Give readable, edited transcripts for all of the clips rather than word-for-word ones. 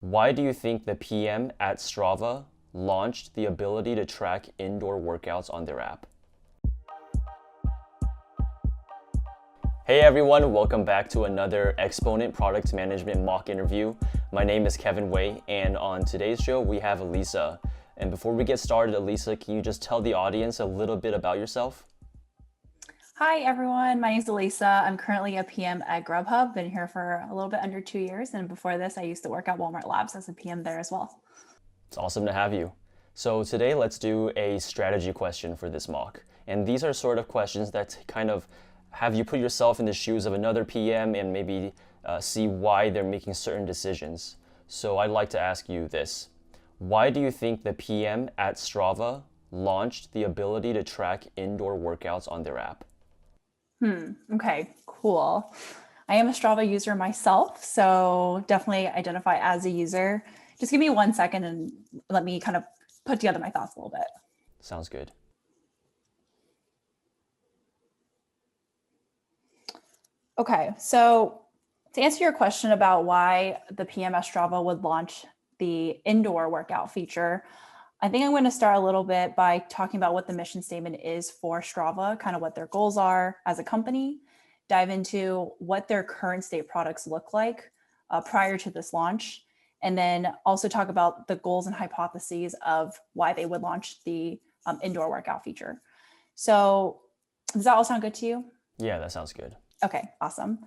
Why do you think the PM at Strava launched the ability to track indoor workouts on their app? Hey everyone, welcome back to another Exponent Product Management mock interview. My name is Kevin Wei, and on today's show we have Elisa. And before we get started, Elisa, can you just tell the audience a little bit about yourself? Hi everyone, my name is Elisa. I'm currently a PM at GrubHub. Been here for a little bit under 2 years, and before this, I used to work at Walmart Labs as a PM there as well. It's awesome to have you. So today let's do a strategy question for this mock. And these are sort of questions that kind of have you put yourself in the shoes of another PM and maybe see why they're making certain decisions. So I'd like to ask you this. Why do you think the PM at Strava launched the ability to track indoor workouts on their app? Okay, cool. I am a Strava user myself, so definitely identify as a user. Just give me 1 second and let me kind of put together my thoughts a little bit. Sounds good. Okay, so to answer your question about why the PMS Strava would launch the indoor workout feature, I think I'm going to start a little bit by talking about what the mission statement is for Strava, kind of what their goals are as a company, dive into what their current state products look like prior to this launch, and then also talk about the goals and hypotheses of why they would launch the indoor workout feature. So does that all sound good to you? Yeah, that sounds good. Okay, awesome.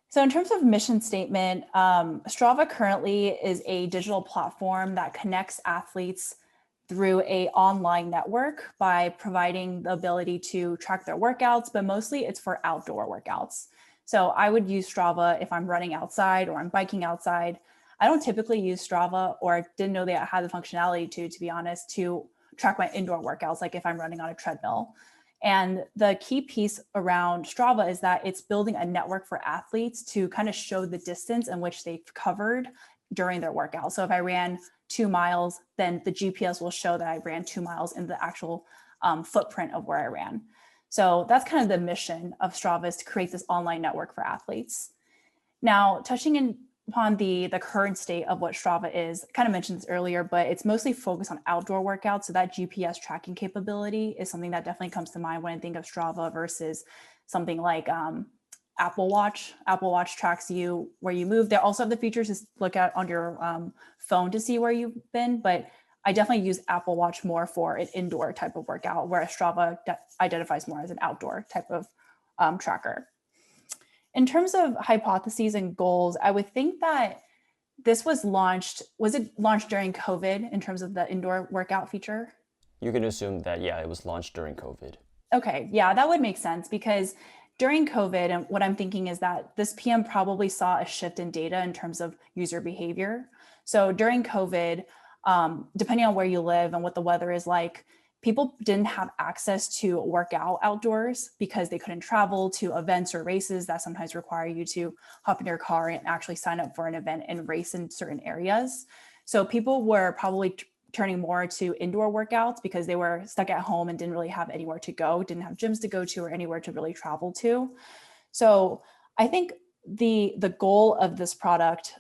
So in terms of mission statement, Strava currently is a digital platform that connects athletes through a online network by providing the ability to track their workouts, but mostly it's for outdoor workouts. So I would use Strava if I'm running outside or I'm biking outside. I don't typically use Strava, or didn't know they had the functionality to be honest, to track my indoor workouts, like if I'm running on a treadmill. And the key piece around Strava is that it's building a network for athletes to kind of show the distance in which they've covered during their workout. So if I ran 2 miles, then the GPS will show that I ran 2 miles in the actual footprint of where I ran. So that's kind of the mission of Strava, is to create this online network for athletes. Now, upon the current state of what Strava is, I kind of mentioned this earlier, but it's mostly focused on outdoor workouts. So that GPS tracking capability is something that definitely comes to mind when I think of Strava versus something like Apple Watch. Apple Watch tracks you where you move. They also have the features to look at on your phone to see where you've been, but I definitely use Apple Watch more for an indoor type of workout, whereas Strava identifies more as an outdoor type of tracker. In terms of hypotheses and goals, I would think that was it launched during COVID in terms of the indoor workout feature? You can assume that, yeah, it was launched during COVID. Okay, yeah, that would make sense because during COVID, and what I'm thinking is that this PM probably saw a shift in data in terms of user behavior. So during COVID, depending on where you live and what the weather is like, people didn't have access to work out outdoors because they couldn't travel to events or races that sometimes require you to hop in your car and actually sign up for an event and race in certain areas. So people were probably turning more to indoor workouts because they were stuck at home and didn't really have anywhere to go, didn't have gyms to go to or anywhere to really travel to. So I think the goal of this product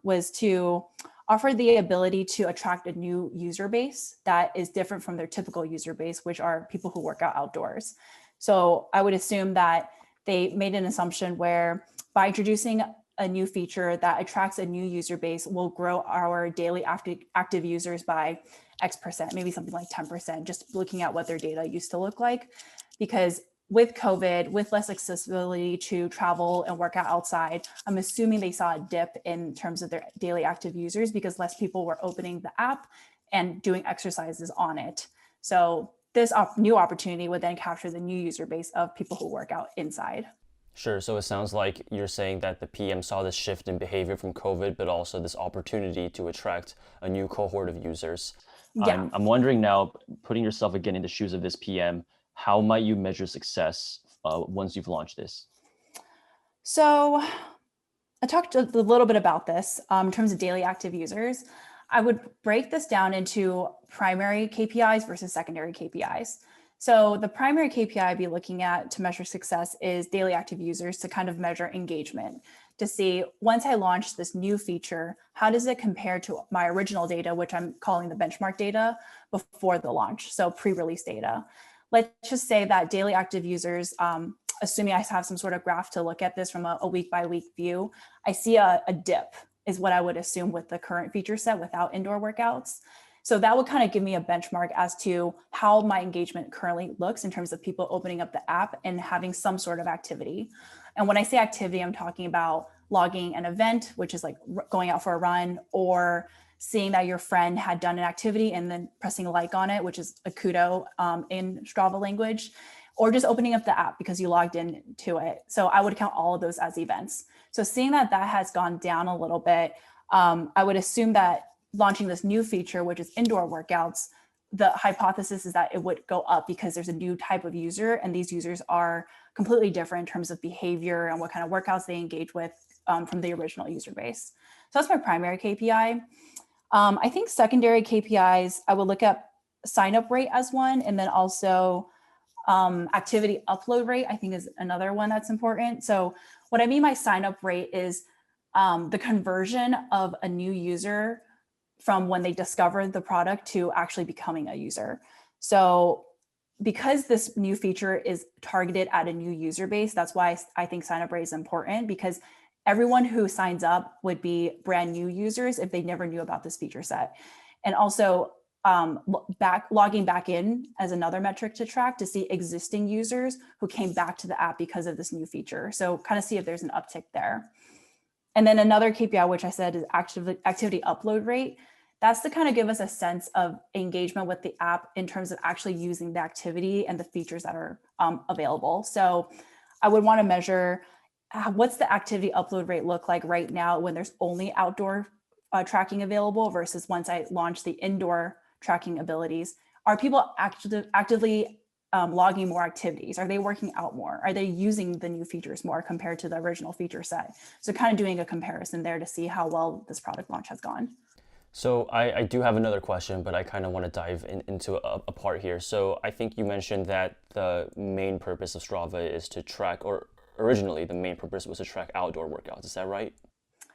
was to offer the ability to attract a new user base that is different from their typical user base, which are people who work out outdoors. So I would assume that they made an assumption where by introducing a new feature that attracts a new user base will grow our daily active users by X%, maybe something like 10%, just looking at what their data used to look like. Because with COVID, with less accessibility to travel and work out outside, I'm assuming they saw a dip in terms of their daily active users because less people were opening the app and doing exercises on it. So this new opportunity would then capture the new user base of people who work out inside. Sure. So it sounds like you're saying that the PM saw this shift in behavior from COVID, but also this opportunity to attract a new cohort of users. Yeah. I'm wondering now, putting yourself again in the shoes of this PM, how might you measure success once you've launched this? So I talked a little bit about this in terms of daily active users. I would break this down into primary KPIs versus secondary KPIs. So the primary KPI I'd be looking at to measure success is daily active users to kind of measure engagement. to see once I launch this new feature, how does it compare to my original data, which I'm calling the benchmark data before the launch, so pre-release data. Let's just say that daily active users, assuming I have some sort of graph to look at this from a week by week view, I see a dip is what I would assume with the current feature set without indoor workouts. So that would kind of give me a benchmark as to how my engagement currently looks in terms of people opening up the app and having some sort of activity. And when I say activity, I'm talking about logging an event, which is like going out for a run, or seeing that your friend had done an activity and then pressing like on it, which is a kudo in Strava language, or just opening up the app because you logged in to it. So I would count all of those as events. So seeing that that has gone down a little bit, I would assume that launching this new feature, which is indoor workouts, the hypothesis is that it would go up because there's a new type of user, and these users are completely different in terms of behavior and what kind of workouts they engage with from the original user base. So that's my primary KPI. I think secondary KPIs, I would look at sign up rate as one, and then also activity upload rate, I think, is another one that's important. So what I mean by sign up rate is the conversion of a new user from when they discovered the product to actually becoming a user. So because this new feature is targeted at a new user base, that's why I think sign up rate is important, because everyone who signs up would be brand new users if they never knew about this feature set. And also logging back in as another metric to track to see existing users who came back to the app because of this new feature. So kind of see if there's an uptick there. And then another KPI, which I said is activity upload rate. That's to kind of give us a sense of engagement with the app in terms of actually using the activity and the features that are available. So I would want to measure what's the activity upload rate look like right now when there's only outdoor tracking available versus once I launch the indoor tracking abilities. Are people actively logging more activities? Are they working out more? Are they using the new features more compared to the original feature set? So kind of doing a comparison there to see how well this product launch has gone. So I do have another question, but I kind of want to dive into a part here. So I think you mentioned that the main purpose of Strava is to track, or originally the main purpose was to track outdoor workouts. Is that right?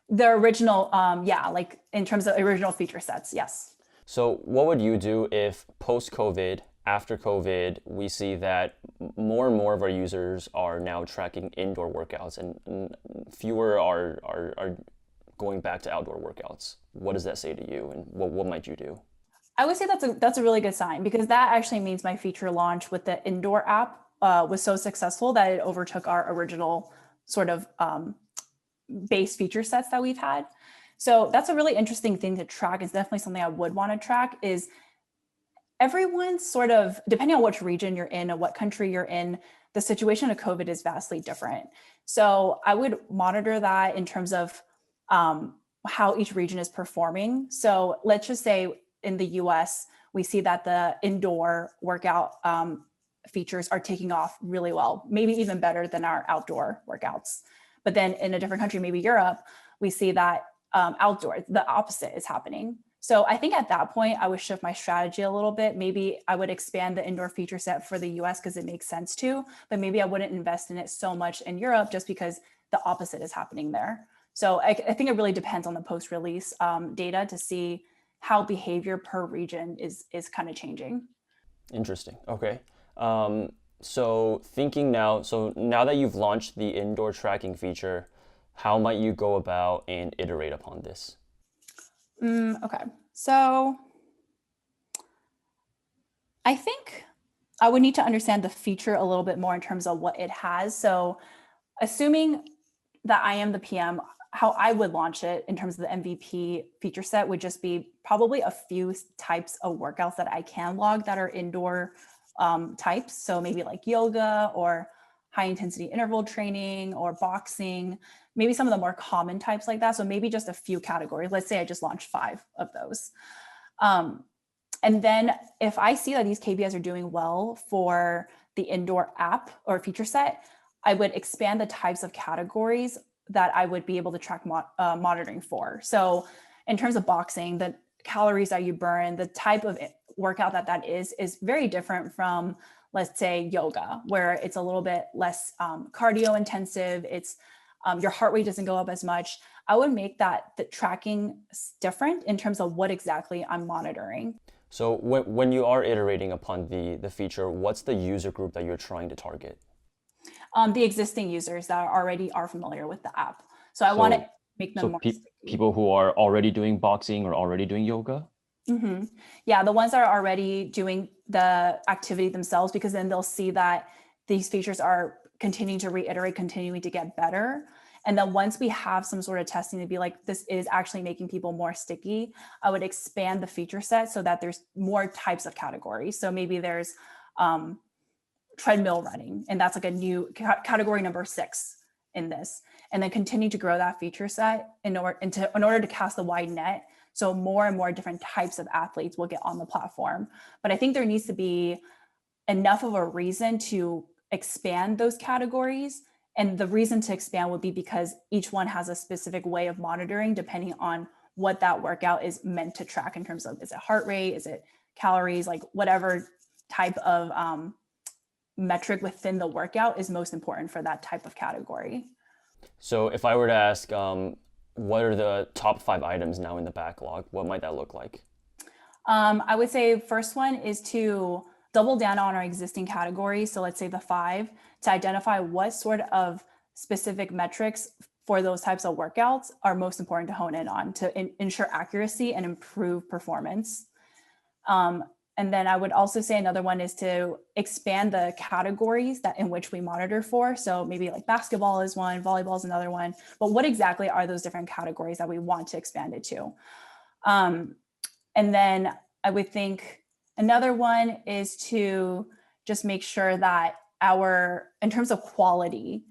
The original, yeah, like in terms of original feature sets, yes. So what would you do if post-COVID, after COVID, we see that more and more of our users are now tracking indoor workouts and fewer are going back to outdoor workouts? What does that say to you, and what might you do? I would say that's a really good sign, because that actually means my feature launch with the indoor app was so successful that it overtook our original sort of base feature sets that we've had. So that's a really interesting thing to track. It's definitely something I would want to track. Is everyone's sort of, depending on which region you're in or what country you're in, the situation of COVID is vastly different. So I would monitor that in terms of how each region is performing. So let's just say in the US, we see that the indoor workout features are taking off really well, maybe even better than our outdoor workouts. But then in a different country, maybe Europe, we see that outdoor, the opposite is happening. So I think at that point, I would shift my strategy a little bit. Maybe I would expand the indoor feature set for the US because it makes sense to, but maybe I wouldn't invest in it so much in Europe just because the opposite is happening there. So I think it really depends on the post-release data to see how behavior per region is kind of changing. Interesting. Okay. So thinking now, so now that you've launched the indoor tracking feature, how might you go about and iterate upon this? Okay. So I think I would need to understand the feature a little bit more in terms of what it has. So assuming that I am the PM, how I would launch it in terms of the MVP feature set would just be probably a few types of workouts that I can log that are indoor types. So maybe like yoga or high intensity interval training or boxing, maybe some of the more common types like that. So maybe just a few categories. Let's say I just launched 5 of those. And then if I see that these KPIs are doing well for the indoor app or feature set, I would expand the types of categories that I would be able to track monitoring for. So in terms of boxing, the calories that you burn, the type of workout that is very different from, let's say, yoga, where it's a little bit less cardio intensive. It's your heart rate doesn't go up as much. I would make the tracking different in terms of what exactly I'm monitoring. So when you are iterating upon the feature, what's the user group that you're trying to target? The existing users that already are familiar with the app. So I want to So, make so them more pe sticky. people who are already doing boxing or already doing yoga? Hmm. Yeah, the ones that are already doing the activity themselves, because then they'll see that these features are continuing to reiterate, continuing to get better. And then once we have some sort of testing to be like, this is actually making people more sticky, I would expand the feature set so that there's more types of categories. So maybe there's treadmill running, and that's like a new category number 6 in this, and then continue to grow that feature set in order to cast the wide net, so more and more different types of athletes will get on the platform. But I think there needs to be enough of a reason to expand those categories, and the reason to expand would be because each one has a specific way of monitoring depending on what that workout is meant to track in terms of, is it heart rate, is it calories, like whatever type of metric within the workout is most important for that type of category. So if I were to ask, what are the top 5 items now in the backlog? What might that look like? I would say first one is to double down on our existing categories. So let's say the 5, to identify what sort of specific metrics for those types of workouts are most important to hone in on to ensure accuracy and improve performance. And then I would also say another one is to expand the categories that in which we monitor for. So maybe like basketball is one, volleyball is another one, but what exactly are those different categories that we want to expand it to? And then I would think another one is to just make sure that in terms of quality,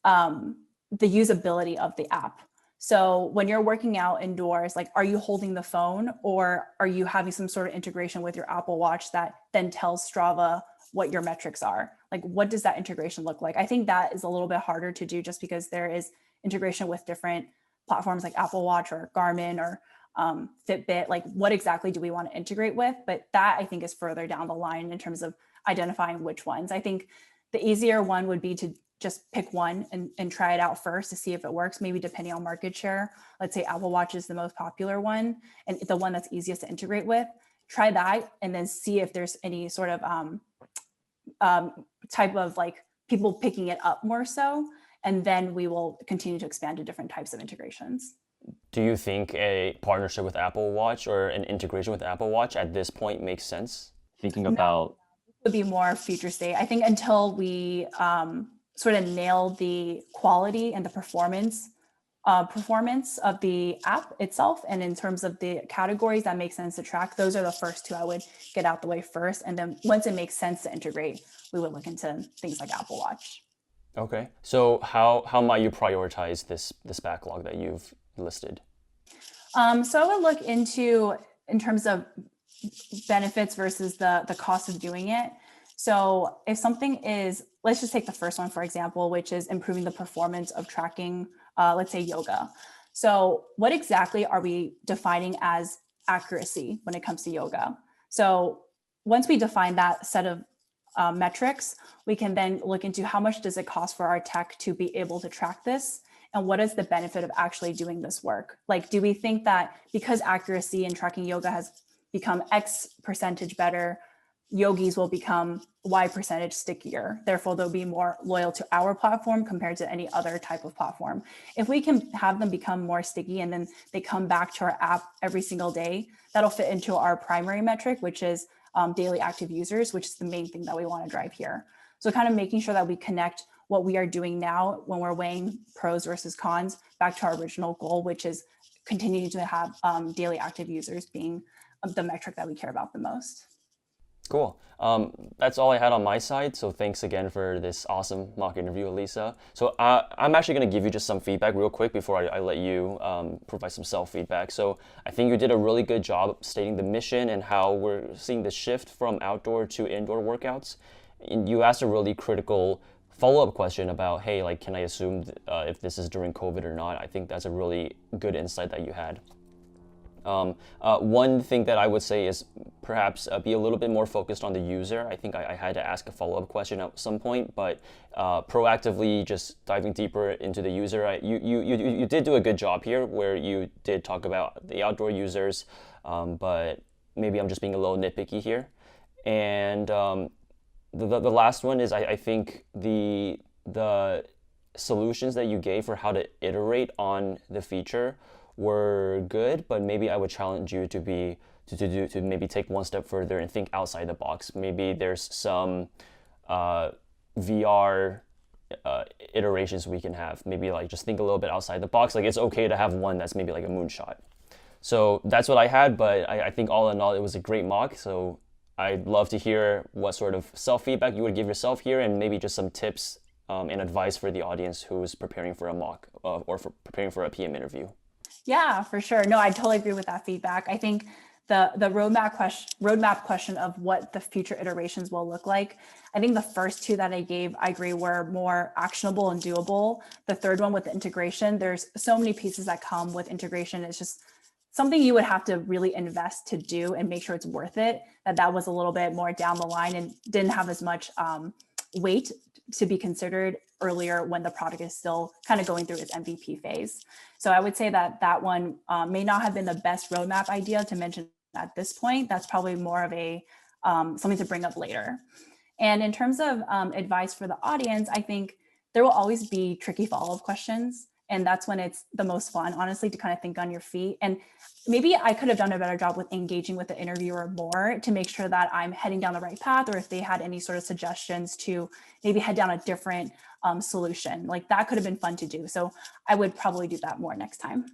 the usability of the app. So when you're working out indoors, like, are you holding the phone or are you having some sort of integration with your Apple Watch that then tells Strava what your metrics are? Like, what does that integration look like? I think that is a little bit harder to do just because there is integration with different platforms like Apple Watch or Garmin or Fitbit. Like, what exactly do we want to integrate with? But that I think is further down the line in terms of identifying which ones. I think the easier one would be to just pick one and try it out first to see if it works, maybe depending on market share. Let's say Apple Watch is the most popular one and the one that's easiest to integrate with. Try that and then see if there's any sort of type of like people picking it up more so. And then we will continue to expand to different types of integrations. Do you think a partnership with Apple Watch or an integration with Apple Watch at this point makes sense? Thinking about would be more future state. I think until we sort of nail the quality and the performance of the app itself, and in terms of the categories that make sense to track, those are the first 2 I would get out the way first. And then once it makes sense to integrate, we would look into things like Apple Watch. Okay. So how might you prioritize this backlog that you've listed? So I would look into in terms of benefits versus the cost of doing it. So if something is, let's just take the first one, for example, which is improving the performance of tracking, let's say yoga. So what exactly are we defining as accuracy when it comes to yoga? So once we define that set of metrics, we can then look into how much does it cost for our tech to be able to track this? And what is the benefit of actually doing this work? Like, do we think that because accuracy in tracking yoga has become X percentage better, yogis will become Y percentage stickier? Therefore, they'll be more loyal to our platform compared to any other type of platform. If we can have them become more sticky and then they come back to our app every single day, that'll fit into our primary metric, which is daily active users, which is the main thing that we want to drive here. So kind of making sure that we connect what we are doing now when we're weighing pros versus cons back to our original goal, which is continuing to have daily active users being the metric that we care about the most. Cool. That's all I had on my side. So thanks again for this awesome mock interview, Elisa. So I'm actually going to give you just some feedback real quick before I let you provide some self-feedback. So I think you did a really good job stating the mission and how we're seeing the shift from outdoor to indoor workouts. And you asked a really critical follow-up question about, hey, like, can I assume if this is during COVID or not? I think that's a really good insight that you had. One thing that I would say is perhaps be a little bit more focused on the user. I think I had to ask a follow-up question at some point, but proactively just diving deeper into the user. You did do a good job here where you did talk about the outdoor users, but maybe I'm just being a little nitpicky here. And the last one is I think the solutions that you gave for how to iterate on the feature were good, but maybe I would challenge you to maybe take one step further and think outside the box. Maybe there's some VR iterations we can have. Maybe like just think a little bit outside the box. Like it's okay to have one that's maybe like a moonshot. So that's what I had, but I think all in all it was a great mock. So I'd love to hear what sort of self-feedback you would give yourself here, and maybe just some tips and advice for the audience who's preparing for a mock or for preparing for a PM interview. Yeah, for sure. No, I totally agree with that feedback. I think the roadmap question of what the future iterations will look like. I think the first two that I gave, I agree, were more actionable and doable. The third one with the integration, there's so many pieces that come with integration. It's just something you would have to really invest to do and make sure it's worth it. That was a little bit more down the line and didn't have as much weight to be considered earlier when the product is still kind of going through its MVP phase. So I would say that one may not have been the best roadmap idea to mention at this point. That's probably more of a something to bring up later. And in terms of advice for the audience, I think there will always be tricky follow-up questions. And that's when it's the most fun, honestly, to kind of think on your feet. And maybe I could have done a better job with engaging with the interviewer more to make sure that I'm heading down the right path, or if they had any sort of suggestions to maybe head down a different solution, like that could have been fun to do. So I would probably do that more next time.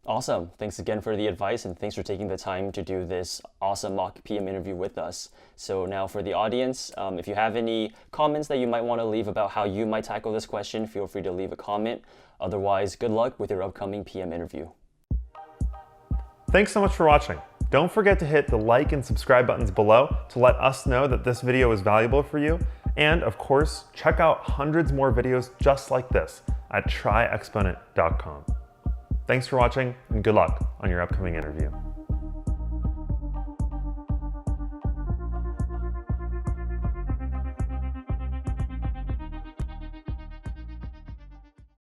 Awesome. Thanks again for the advice, and thanks for taking the time to do this awesome mock PM interview with us. So now for the audience, if you have any comments that you might want to leave about how you might tackle this question, feel free to leave a comment. Otherwise, good luck with your upcoming PM interview. Thanks so much for watching. Don't forget to hit the like and subscribe buttons below to let us know that this video is valuable for you. And of course, check out hundreds more videos just like this at tryexponent.com. Thanks for watching, and good luck on your upcoming interview.